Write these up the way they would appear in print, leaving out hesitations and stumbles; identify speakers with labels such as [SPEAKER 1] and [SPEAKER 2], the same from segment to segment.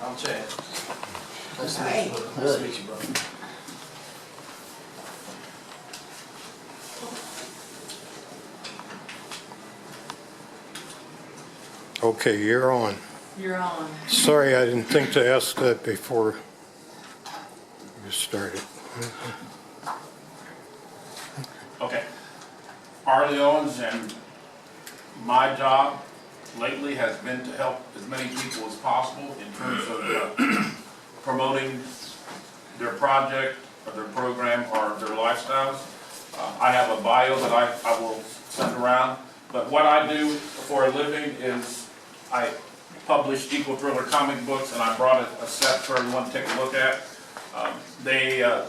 [SPEAKER 1] I'm Chad. Nice to
[SPEAKER 2] Hey.
[SPEAKER 1] meet you, brother. Nice to meet you, brother.
[SPEAKER 3] Okay, you're on.
[SPEAKER 2] You're on.
[SPEAKER 3] Sorry, I didn't think to ask that before you started.
[SPEAKER 4] Okay. Harley Owens, and my job lately has been to help as many people as possible in terms of promoting their project or their program or their lifestyles. I have a bio that I will send around, but what I do for a living is I publish equal thriller comic books, and I brought a set for everyone to take a look at.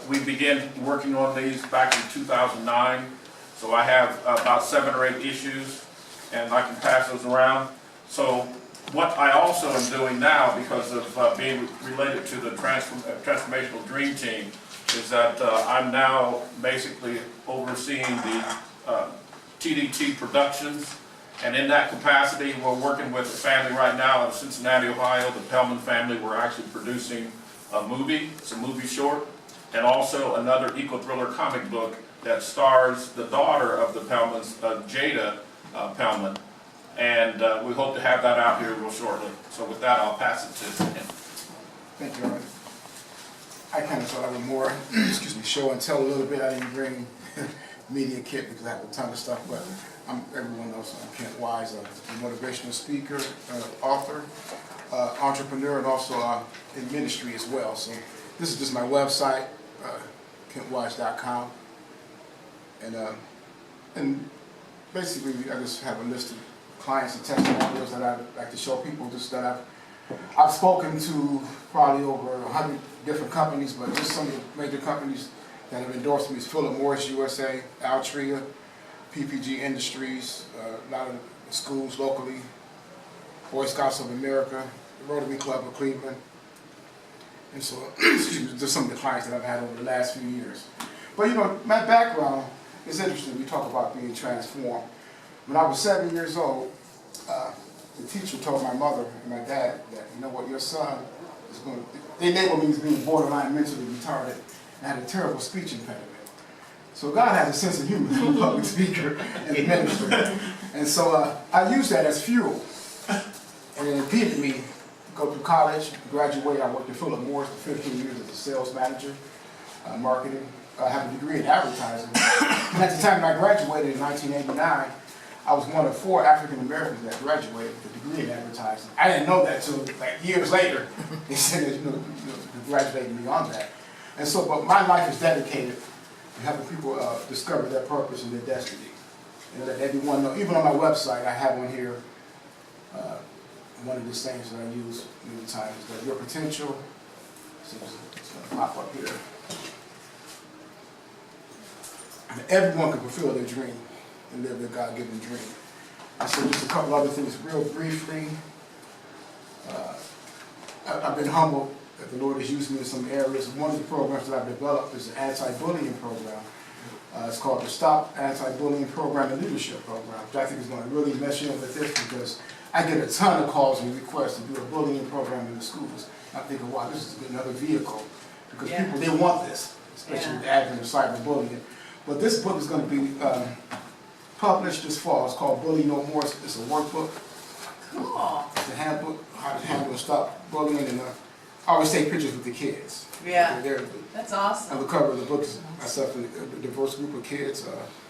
[SPEAKER 4] We began working on these back in 2009, so I have about 7 or 8 issues, and I can pass those around. So what I also am doing now, because of being related to the Transformational Dream Team, is that I'm now basically overseeing the TDT Productions, and in that capacity, we're working with a family right now in Cincinnati, Ohio, the Pellman family. We're actually producing a movie, it's a movie short, and also another eco thriller comic book that stars the daughter of the Pellmans, Jada Pellman, and we hope to have that out here real shortly. So with that, I'll pass it to him.
[SPEAKER 5] Thank you, Aaron. I kind of thought I would more, excuse me, show and tell a little bit. I didn't bring media kit because I have a ton of stuff, but everyone knows I'm Kent Wise, a motivational speaker, author, entrepreneur, and also in ministry as well. So this is just my website, kentwise.com, and basically I just have a list of clients and testimonials that I like to show people, just that I've spoken to probably over 100 different companies, but just some of the major companies that have endorsed me is Philip Morris USA, Altria, PPG Industries, a lot of schools locally, Boy Scouts of America, the Rotary Club of Cleveland, and so just some of the clients that I've had over the last few years. But you know, my background is interesting. We talk about being transformed. When I was 7 years old, the teacher told my mother and my dad that, you know what, your son is going to, they labeled me as being borderline mentally retarded and had a terrible speech impediment. So God has a sense of humor. I'm a public speaker and a minister. And so I used that as fuel. And it impeded me to go through college, graduate. I worked at Philip Morris for 15 years as a sales manager, marketing. I have a degree in advertising. And at the time I graduated in 1989, I was one of 4 African Americans that graduated with a degree in advertising. I didn't know that until like years later. They said that you graduated beyond that. And so, but my life is dedicated to helping people discover their purpose and their destiny. And let everyone know. Even on my website, I have one here. One of the sayings that I use many times is that your potential, it's going to pop up here. And everyone can fulfill their dream and live their God-given dream. I said just a couple other things real briefly. I've been humbled that the Lord has used me in some areas. One of the programs that I've developed is an anti-bullying program. It's called the Stop Anti-Bullying Program and Leadership Program, which I think is going to really mesh in with this because I get a ton of calls and requests to do a bullying program in the schools. I'm thinking, wow, this is another vehicle because people, they want this, especially with the advent of cyberbullying. But this book is going to be published this fall. It's called Bully No More. It's a workbook.
[SPEAKER 2] Cool.
[SPEAKER 5] It's a handbook, how to handle and stop bullying, and I always take pictures with the kids.
[SPEAKER 2] Yeah.
[SPEAKER 5] They're,
[SPEAKER 2] That's
[SPEAKER 5] on
[SPEAKER 2] awesome.
[SPEAKER 5] the cover of the book is myself and a diverse group of kids.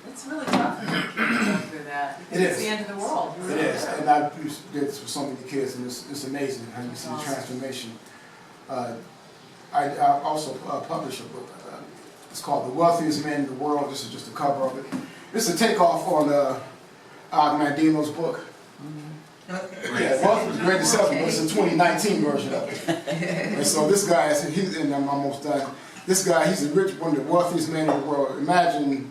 [SPEAKER 2] It's really tough when kids go through that.
[SPEAKER 5] It
[SPEAKER 2] It's
[SPEAKER 5] is.
[SPEAKER 2] the end of the world.
[SPEAKER 5] It is, and I did this for so many kids, and it's amazing how you see the transformation. I also published a book. It's called The Wealthiest Man in the World. This is just a cover of it. This is a takeoff on Og Mandino's book. Yeah, Wealth was Great Deception, but it's a 2019 version of it. And so this guy, and I'm almost done. This guy, he's a rich, one of the wealthiest men in the world. Imagine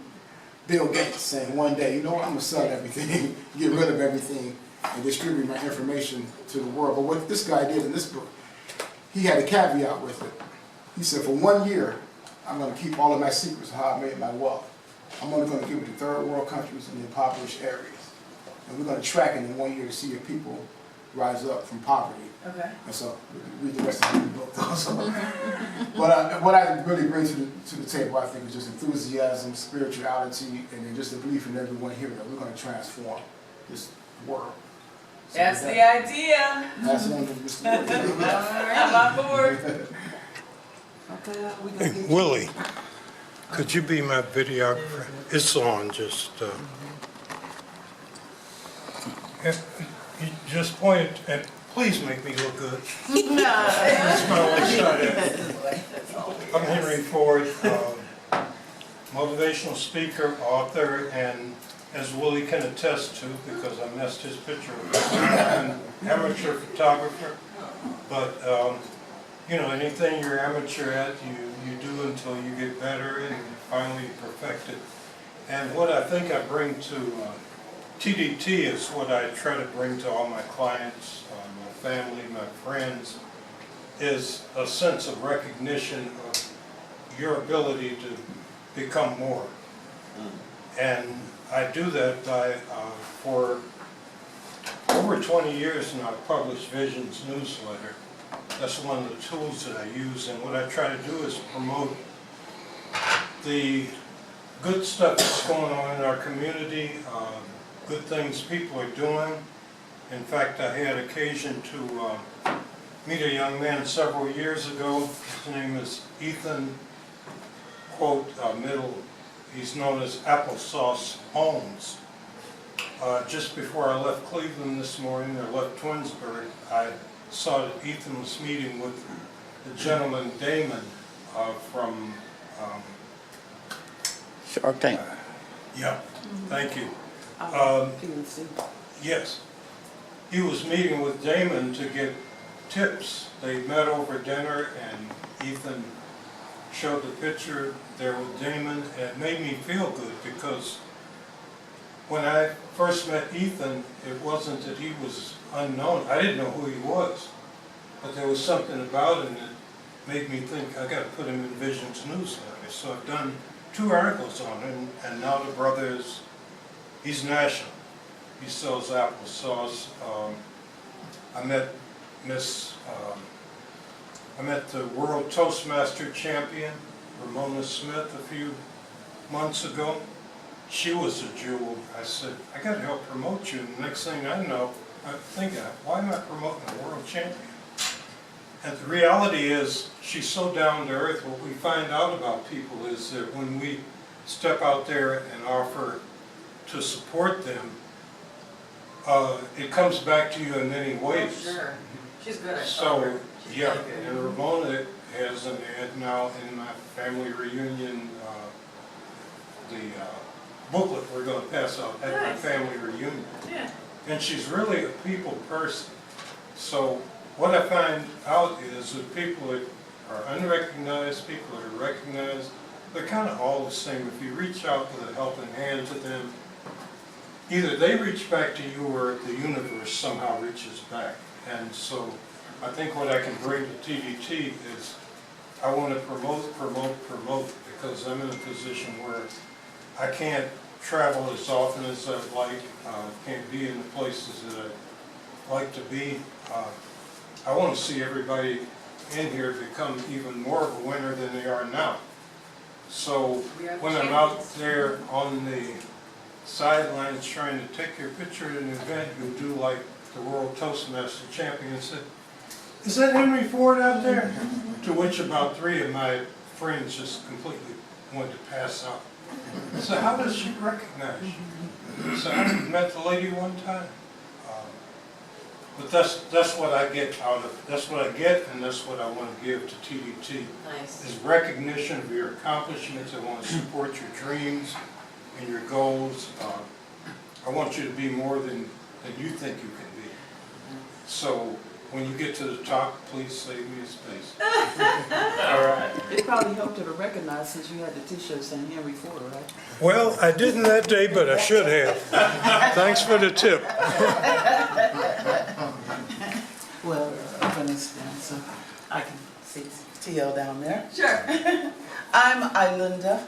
[SPEAKER 5] Bill Gates saying one day, you know what, I'm going to sell everything, get rid of everything, and distribute my information to the world. But what this guy did in this book, he had a caveat with it. He said, for 1 year, I'm going to keep all of my secrets of how I made my wealth. I'm only going to give it to third world countries and impoverished areas. And we're going to track it in 1 year to see if people rise up from poverty.
[SPEAKER 2] Okay.
[SPEAKER 5] And so, read the rest of the book also. But what I really bring to the table, I think, is just enthusiasm, spirituality, and then just the belief in everyone here that we're going to transform this world. So
[SPEAKER 2] That's
[SPEAKER 5] with
[SPEAKER 2] the idea.
[SPEAKER 5] That's one of the
[SPEAKER 2] I'm on board.
[SPEAKER 6] Okay, we gonna
[SPEAKER 3] Hey,
[SPEAKER 6] get
[SPEAKER 3] Willie, could you be my videographer? It's on, just, you just point it, and please make me look good. That's my only shot at it. I'm Henry Ford, motivational speaker, author, and as Willie can attest to, because I messed his picture up, I'm an amateur photographer, but, you know, anything you're amateur at, you do until you get better and finally perfect it. And what I think I bring to TDT is what I try to bring to all my clients, my family, my friends, is a sense of recognition of your ability to become more. And I do that by, for over 20 years now, I've published Visions newsletter. That's one of the tools that I use, and what I try to do is promote the good stuff that's going on in our community, good things people are doing. In fact, I had occasion to meet a young man several years ago. His name is Ethan, quote, he's known as Applesauce Holmes. Just before I left Cleveland this morning, I left Twinsburg, I saw that Ethan was meeting with the gentleman Damon from
[SPEAKER 6] Shark Tank.
[SPEAKER 3] yeah, thank you.
[SPEAKER 6] PNC.
[SPEAKER 3] Yes. He was meeting with Damon to get tips. They met over dinner and Ethan showed the picture there with Damon, and it made me feel good because when I first met Ethan, it wasn't that he was unknown. I didn't know who he was, but there was something about him that made me think I got to put him in Visions newsletter. So I've done 2 articles on him, and now the brother is, he's national. He sells applesauce. I met the World Toastmaster champion, Ramona Smith, a few months ago. She was a jewel. I said, I got to help promote you. And the next thing I know, I'm thinking, why am I promoting a world champion? And the reality is, she's so down to earth. What we find out about people is that when we step out there and offer to support them, it comes back to you in many ways.
[SPEAKER 2] Oh, sure. She's good at
[SPEAKER 3] So,
[SPEAKER 2] She's
[SPEAKER 3] yeah,
[SPEAKER 2] really good.
[SPEAKER 3] and Ramona has an ad now in my family reunion, the booklet we're going to pass out at my
[SPEAKER 2] Nice.
[SPEAKER 3] family reunion.
[SPEAKER 2] Yeah.
[SPEAKER 3] And she's really a people person. So what I find out is that people that are unrecognized, people that are recognized, they're kind of all the same. If you reach out with a helping hand to them, either they reach back to you or the universe somehow reaches back. And so I think what I can bring to TDT is I want to promote, because I'm in a position where I can't travel as often as I'd like, can't be in the places that I'd like to be. I want to see everybody in here become even more of a winner than they are now. So when I'm out there on the sidelines trying to take your picture at an event, you'll do like the World Toastmaster champion said, "Is that Henry Ford out there?" To which about 3 of my friends just completely wanted to pass out. I said, "How does she recognize you?" I said, "I met the lady one time." But that's what I get out of it. That's what I get, and that's what I want to give to TDT.
[SPEAKER 2] Nice.
[SPEAKER 3] Is recognition of your accomplishments. I want to support your dreams and your goals. I want you to be more than you think you can be. So when you get to the top, please save me a space. All right.
[SPEAKER 6] It probably helped her to recognize since you had the t-shirt saying Henry Ford, right?
[SPEAKER 3] Well, I didn't that day, but I should have. Thanks for the tip.
[SPEAKER 6] Well, I'm gonna stand so I can see TL down there.
[SPEAKER 2] Sure.
[SPEAKER 6] I'm Ilinda.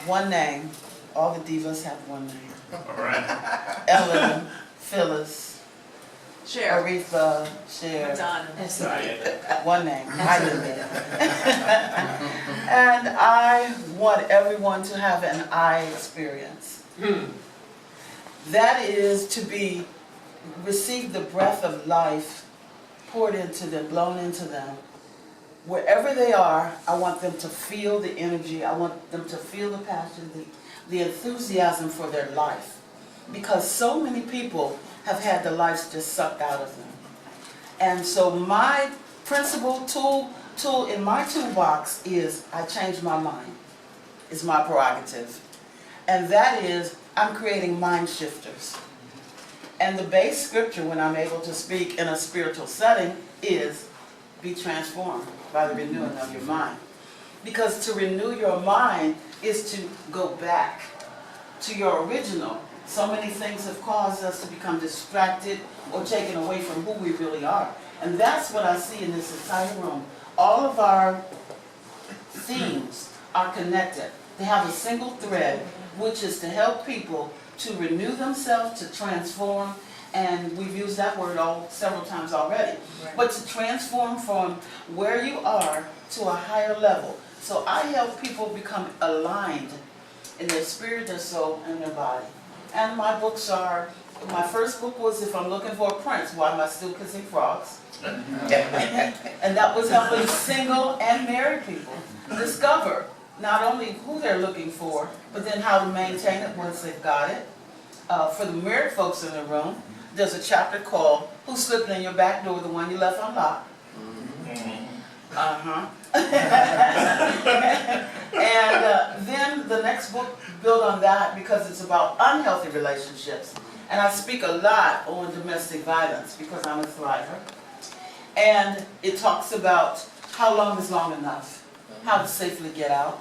[SPEAKER 6] One name. All the divas have one name.
[SPEAKER 4] All right.
[SPEAKER 6] Ellen, Phyllis,
[SPEAKER 2] Share.
[SPEAKER 6] Aretha, Cher.
[SPEAKER 2] Done.
[SPEAKER 6] It's one name. I didn't mean it. And I want everyone to have an I experience. That is to receive the breath of life poured into them, blown into them. Wherever they are, I want them to feel the energy. I want them to feel the passion, the enthusiasm for their life. Because so many people have had their lives just sucked out of them. And so my principal tool in my toolbox is I change my mind. It's my prerogative. And that is I'm creating mind shifters. And the base scripture when I'm able to speak in a spiritual setting is be transformed by the renewing of your mind. Because to renew your mind is to go back to your original. So many things have caused us to become distracted or taken away from who we really are. And that's what I see in this entire room. All of our themes are connected. They have a single thread, which is to help people to renew themselves, to transform, and we've used that word several times already.
[SPEAKER 2] Right.
[SPEAKER 6] But to transform from where you are to a higher level. So I help people become aligned in their spirit, their soul, and their body. And my books are, my first book was If I'm Looking for a Prince, Why Am I Still Kissing Frogs? And that was helping single and married people discover not only who they're looking for, but then how to maintain it once they've got it. For the married folks in the room, there's a chapter called Who's Slipping in Your Back Door, the one you left unlocked? And then the next book built on that because it's about unhealthy relationships. And I speak a lot on domestic violence because I'm a thriver. And it talks about how long is long enough, how to safely get out.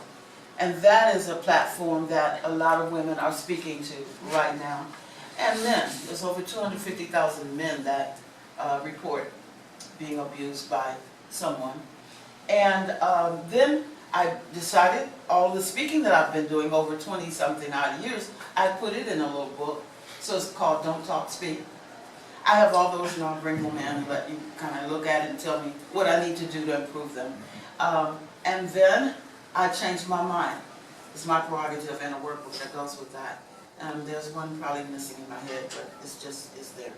[SPEAKER 6] And that is a platform that a lot of women are speaking to right now. And men, there's over 250,000 men that report being abused by someone. And then I decided all the speaking that I've been doing over 20-something odd years, I put it in a little book. So it's called Don't Talk, Speak. I have all those, and I'll bring them in and let you kind of look at it and tell me what I need to do to improve them. And then I changed my mind. It's my prerogative and a workbook that goes with that. There's one probably missing in my head, but it's there.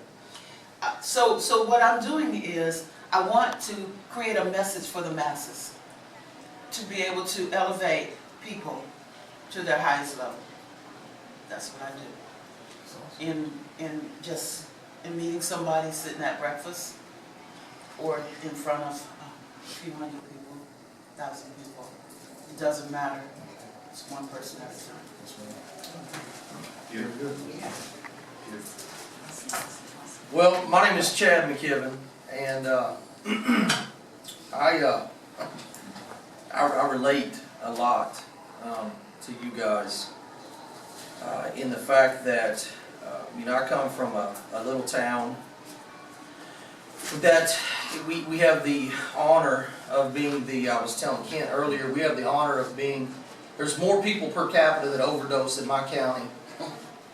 [SPEAKER 6] So what I'm doing is I want to create a message for the masses to be able to elevate people to their highest level. That's what I do. In meeting somebody sitting at breakfast or in front of a few hundred people, 1,000 people. It doesn't matter. It's one person at a time.
[SPEAKER 1] Well, my name is Chad McKibben, and I relate a lot to you guys in the fact that I come from a little town that we have the honor of being I was telling Kent earlier, we have the honor of being, there's more people per capita that overdose in my county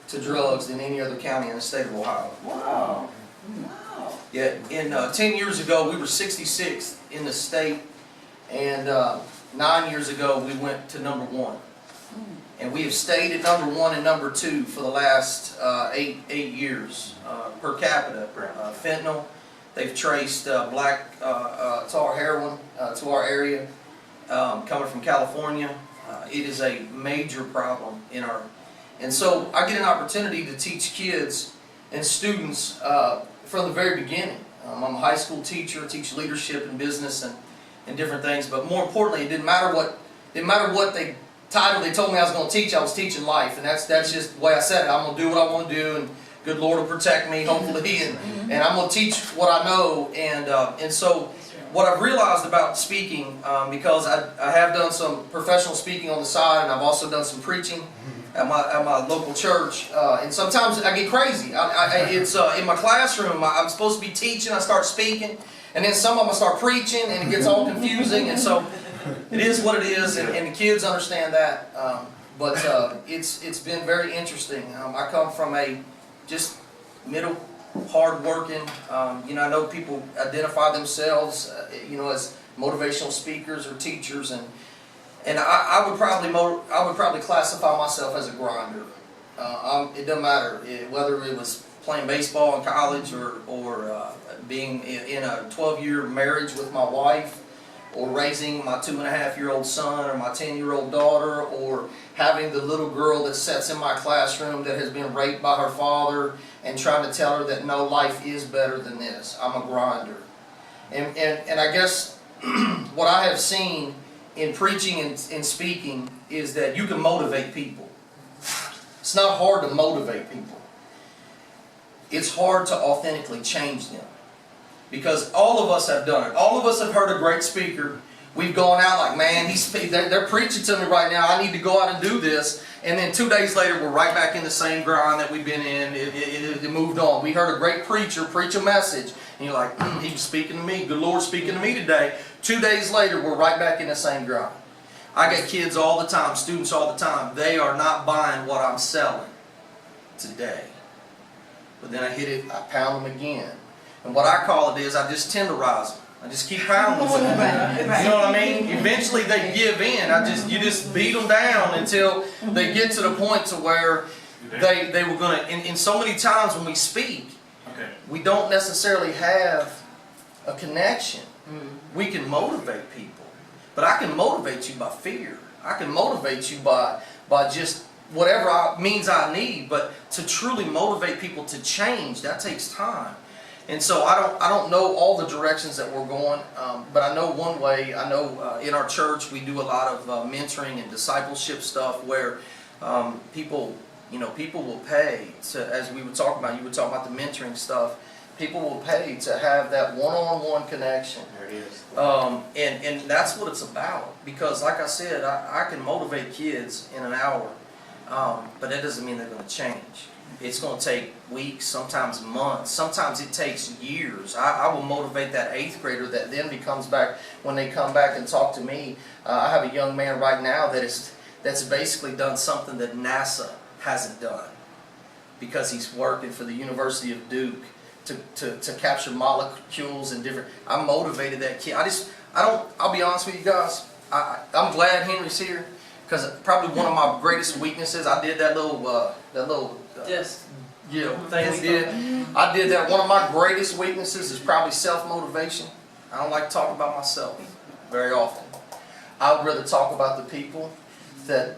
[SPEAKER 1] to drugs than any other county in the state of Ohio.
[SPEAKER 6] Wow. Wow.
[SPEAKER 1] Yeah, 10 years ago we were 66th in the state, and 9 years ago we went to number 1. And we have stayed at number 1 and number 2 for the last 8 years per capita. Fentanyl, they've traced black tar heroin to our area, coming from California. It is a major problem in our, and so I get an opportunity to teach kids and students from the very beginning. I'm a high school teacher, teach leadership and business and different things, but more importantly, it didn't matter what title they told me I was going to teach, I was teaching life, and that's just the way I said it. I'm going to do what I want to do, and good Lord will protect me, hopefully, and I'm going to teach what I know. And so what I've realized about speaking, because I have done some professional speaking on the side, and I've also done some preaching at my local church, and sometimes I get crazy. It's in my classroom, I'm supposed to be teaching, I start speaking, and then some of them I start preaching, and it gets all confusing, and so it is what it is, and the kids understand that. But it's been very interesting. I come from a just middle hardworking. You know, I know people identify themselves, you know, as motivational speakers or teachers, and I would probably classify myself as a grinder. It doesn't matter whether it was playing baseball in college or being in a 12-year marriage with my wife, or raising my 2.5-year-old son or my 10-year-old daughter, or having the little girl that sits in my classroom that has been raped by her father and trying to tell her that no, life is better than this. I'm a grinder. And I guess what I have seen in preaching and speaking is that you can motivate people. It's not hard to motivate people. It's hard to authentically change them. Because all of us have done it. All of us have heard a great speaker. We've gone out like, man, they're preaching to me right now. I need to go out and do this. And then 2 days later, we're right back in the same grind that we've been in. It moved on. We heard a great preacher preach a message. And you're like, he was speaking to me. Good Lord speaking to me today. 2 days later, we're right back in the same grind. I get kids all the time, students all the time. They are not buying what I'm selling today. But then I hit it, I pound them again. And what I call it is, I just tenderize them. I just keep pounding with them. You know what I mean? Eventually they give in. You just beat them down until they get to the point to where they were going to, and so many times when we speak, we don't necessarily have a connection. We can motivate people. But I can motivate you by fear. I can motivate you by just whatever means I need. But to truly motivate people to change, that takes time. And so I don't know all the directions that we're going, but I know one way. I know in our church we do a lot of mentoring and discipleship stuff where people will pay to, as we were talking about, you were talking about the mentoring stuff. People will pay to have that one-on-one connection.
[SPEAKER 7] There it is.
[SPEAKER 1] And that's what it's about. Because like I said, I can motivate kids in an hour, but that doesn't mean they're going to change. It's going to take weeks, sometimes months, sometimes it takes years. I will motivate that 8th grader that then becomes back, when they come back and talk to me. I have a young man right now that's basically done something that NASA hasn't done, because he's working for the University of Duke to capture molecules and different. I motivated that kid. I'll be honest with you guys, I'm glad Henry's here, because probably one of my greatest weaknesses, I did that little
[SPEAKER 2] Yes.
[SPEAKER 1] thing we did. I did that. One of my greatest weaknesses is probably self-motivation. I don't like to talk about myself very often. I would rather talk about the people that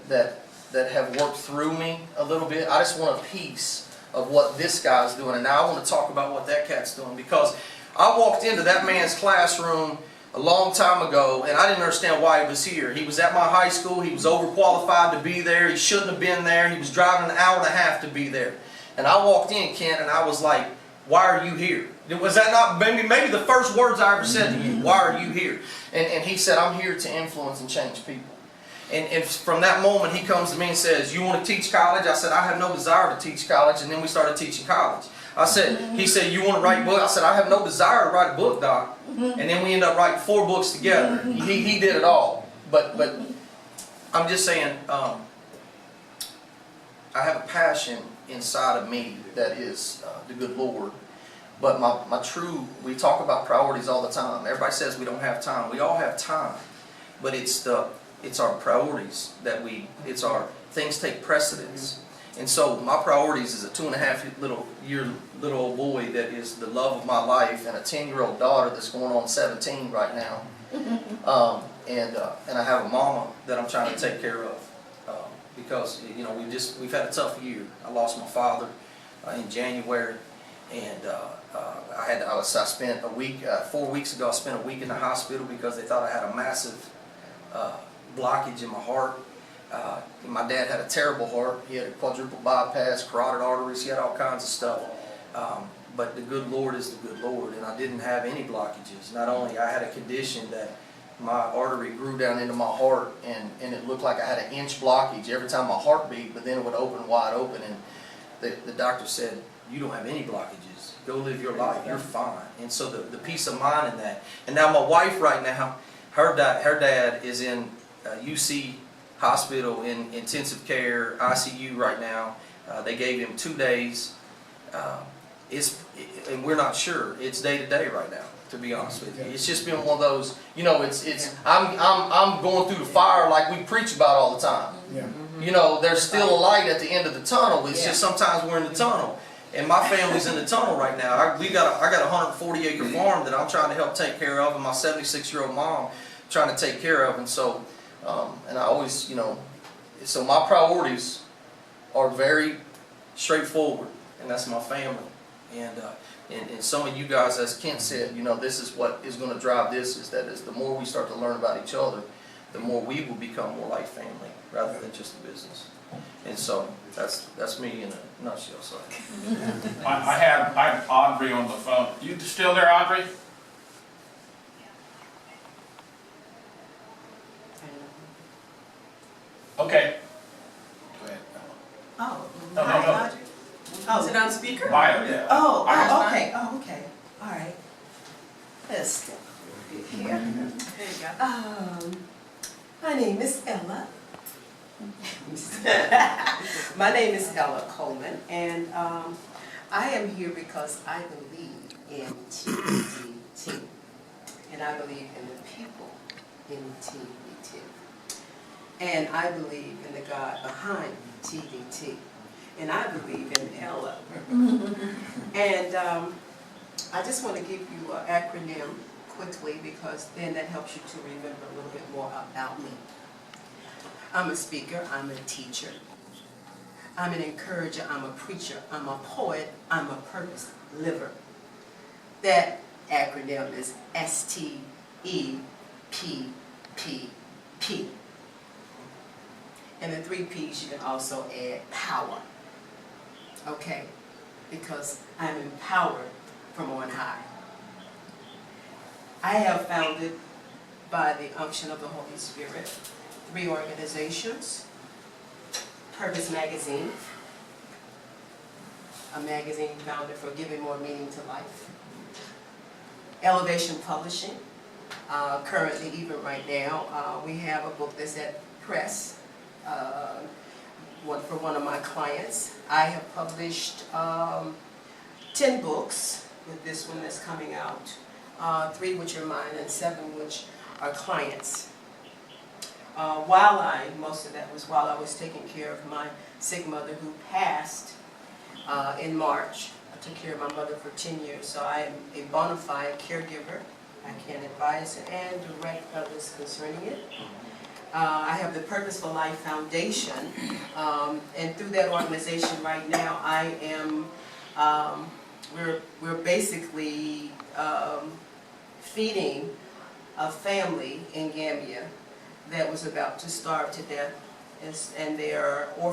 [SPEAKER 1] have worked through me a little bit. I just want a piece of what this guy's doing, and now I want to talk about what that cat's doing, because I walked into that man's classroom a long time ago, and I didn't understand why he was here. He was at my high school. He was overqualified to be there. He shouldn't have been there. He was driving an hour and a half to be there. And I walked in, Kent, and I was like, why are you here? Was that not maybe the first words I ever said to you? Why are you here? And he said, I'm here to influence and change people. And from that moment, he comes to me and says, you want to teach college? I said, I have no desire to teach college. And then we started teaching college. He said, you want to write books? I said, I have no desire to write a book, Doc. And then we ended up writing 4 books together. He did it all. But I'm just saying, I have a passion inside of me that is the good Lord. But my true, we talk about priorities all the time. Everybody says we don't have time. We all have time. But it's our priorities it's our things take precedence. And so my priorities is a 2.5-year-old little boy that is the love of my life, and a 10-year-old daughter that's going on 17 right now. And I have a mama that I'm trying to take care of, because we've had a tough year. I lost my father in January, and I spent a week 4 weeks ago. I spent a week in the hospital because they thought I had a massive blockage in my heart. My dad had a terrible heart. He had a quadruple bypass, carotid arteries. He had all kinds of stuff. But the good Lord is the good Lord, and I didn't have any blockages. Not only I had a condition that my artery grew down into my heart, and it looked like I had an inch blockage every time my heart beat, but then it would open wide open, and the doctor said, you don't have any blockages. Go live your life. You're fine. And so the peace of mind in that. And now my wife right now, her dad is in UC hospital in intensive care, ICU right now. They gave him 2 days. and we're not sure. It's day to day right now, to be honest with you. It's just been one of those, you know, I'm going through the fire like we preach about all the time.
[SPEAKER 5] Yeah.
[SPEAKER 1] You know, there's still a light at the end of the tunnel. It's just sometimes we're in the tunnel. And my family's in the tunnel right now. I got a 140 acre farm that I'm trying to help take care of, and my 76-year-old mom trying to take care of. And so, and I always, you know, so my priorities are very straightforward, and that's my family. And some of you guys, as Kent said, you know, this is what is going to drive this, is that the more we start to learn about each other, the more we will become more like family rather than just a business. And so that's me in a nutshell. Sorry.
[SPEAKER 4] I have Audrey on the phone. You still there, Audrey? Okay. Go ahead.
[SPEAKER 7] Oh,
[SPEAKER 4] No,
[SPEAKER 7] hi,
[SPEAKER 4] no, no.
[SPEAKER 7] Audrey.
[SPEAKER 2] Is
[SPEAKER 7] Oh,
[SPEAKER 2] it on speaker?
[SPEAKER 4] Bio, yeah.
[SPEAKER 7] oh, okay, oh, okay, all right. Let's step a bit here.
[SPEAKER 2] There you go.
[SPEAKER 7] My name is Ella. My name is Ella Coleman, and I am here because I believe in TVT, and I believe in the people in TVT, and I believe in the God behind TVT, and I believe in Ella. And I just want to give you an acronym quickly, because then that helps you to remember a little bit more about me. I'm a speaker, I'm a teacher, I'm an encourager, I'm a preacher, I'm a poet, I'm a purpose liver. That acronym is STEPPP. And the 3 P's you can also add power. Okay? Because I'm empowered from on high. I have founded, by the unction of the Holy Spirit, 3 organizations: Purpose Magazine, a magazine founded for giving more meaning to life; Elevation Publishing, currently, even right now, we have a book that's at press, for one of my clients. I have published 10 books, with this one that's coming out, 3 which are mine and 7 which are clients. Most of that was while I was taking care of my sick mother who passed in March. I took care of my mother for 10 years, so I am a bona fide caregiver. I can advise and direct others concerning it. I have the Purpose for Life Foundation, and through that organization right now, I am, we're basically feeding a family in Gambia that was about to starve to death, and they are orphans.